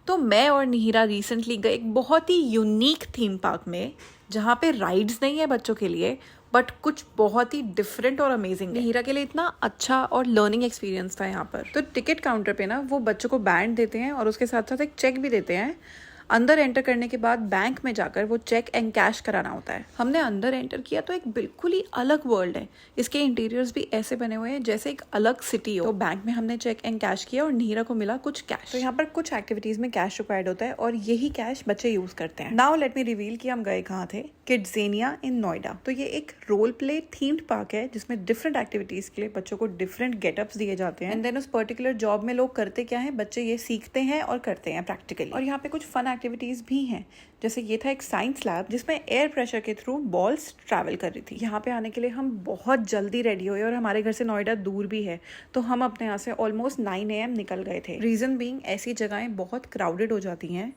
तो मैं और निहिरा रिसेंटली गए एक बहुत ही यूनिक थीम पार्क में, जहाँ पे राइड्स नहीं है बच्चों के लिए, बट कुछ बहुत ही डिफरेंट और अमेजिंग। निहिरा के लिए इतना अच्छा और लर्निंग एक्सपीरियंस था यहाँ पर। तो टिकट काउंटर पे ना वो बच्चों को बैंड देते हैं और उसके साथ साथ एक चेक भी देते हैं। अंदर एंटर करने के बाद बैंक में जाकर वो चेक एंड कैश कराना होता है। हमने अंदर एंटर किया तो एक बिल्कुल ही अलग वर्ल्ड है। इसके इंटीरियर्स भी ऐसे बने हुए हैं जैसे एक अलग सिटी हो। तो बैंक में हमने चेक एंड कैश किया और निहिरा को मिला कुछ कैश। तो यहाँ पर कुछ एक्टिविटीज में कैश रिक्वायर्ड होता है और यही कैश बच्चे यूज करते हैं। नाउ लेट मी रिवील कि हम गए कहाँ थे। किड्जेनिया इन नोएडा। तो ये एक रोल प्ले थीम्ड पार्क है जिसमें डिफरेंट एक्टिविटीज के लिए बच्चों को डिफरेंट गेटअप्स दिए जाते हैं। एंड देन उस पर्टिकुलर जॉब में लोग करते क्या है, बच्चे ये सीखते हैं और करते हैं प्रैक्टिकली। और यहाँ पे कुछ फन एक्टिविटीज भी हैं, जैसे ये था एक साइंस लैब जिसमें एयर प्रेशर के थ्रू बॉल्स ट्रैवल कर रही थी। यहाँ पे आने के लिए हम बहुत जल्दी रेडी हुए और हमारे घर से नोएडा दूर भी है, तो हम अपने यहाँ से ऑलमोस्ट 9 AM निकल गए थे। रीजन बीइंग ऐसी जगहें बहुत क्राउडेड हो जाती हैं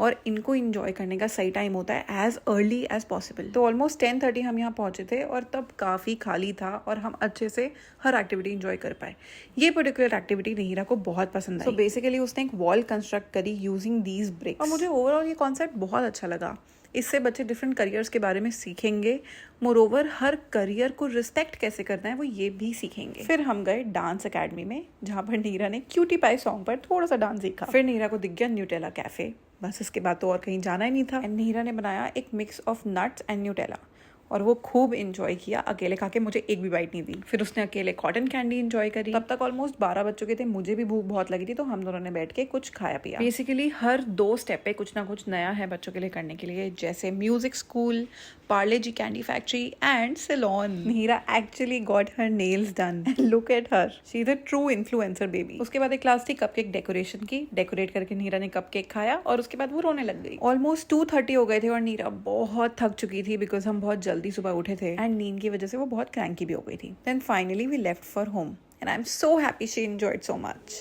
और इनको इंजॉय करने का सही टाइम होता है एज अर्ली एज पॉसिबल। तो ऑलमोस्ट 10:30 हम यहाँ पहुंचे थे और तब काफी खाली था और हम अच्छे से हर एक्टिविटी इंजॉय कर पाए। ये पर्टिकुलर एक्टिविटी निहिरा को बहुत पसंद आई। तो बेसिकली उसने एक वॉल कंस्ट्रक्ट करी यूजिंग दीज ब्रिक्स और मुझे ओवरऑल ये कॉन्सेप्ट बहुत अच्छा लगा। इससे बच्चे डिफरेंट करियर्स के बारे में सीखेंगे। मोरोवर हर करियर को रिस्पेक्ट कैसे करना है वो ये भी सीखेंगे। फिर हम गए डांस एकेडमी में, जहाँ पर नीरा ने क्यूटी पाई सॉन्ग पर थोड़ा सा डांस सीखा। फिर नीरा को दिख गया न्यूटेला कैफे। बस इसके बाद तो और कहीं जाना ही नहीं था। एंड नीरा ने बनाया एक mix of nuts and Nutella और वो खूब इंजॉय किया। अकेले खा के मुझे एक भी बाइट नहीं दी। फिर उसने अकेले कॉटन कैंडी इंजॉय करी। तब तक ऑलमोस्ट 12 बज चुके थे, मुझे भी भूख बहुत लगी थी, तो हम दोनों ने बैठ के कुछ खाया पिया। बेसिकली हर 2 स्टेप पे कुछ ना कुछ नया है बच्चों के लिए करने के लिए, जैसे music school, Parle G candy factory and salon. Neera actually got her nails done. Look at her, she is a true influencer baby. उसके बाद एक क्लास थी कपकेक डेकोरेशन की। डेकोरेट करके नीरा ने कपकेक खाया और उसके बाद वो रोने लग गई। ऑलमोस्ट 2:30 हो गए थे और नीरा बहुत थक चुकी थी बिकॉज हम बहुत जल्दी सुबह उठे थे एंड नींद की वजह से वो बहुत क्रैंकी भी हो गई थी। Then finally we left for home and I am so happy she enjoyed so much.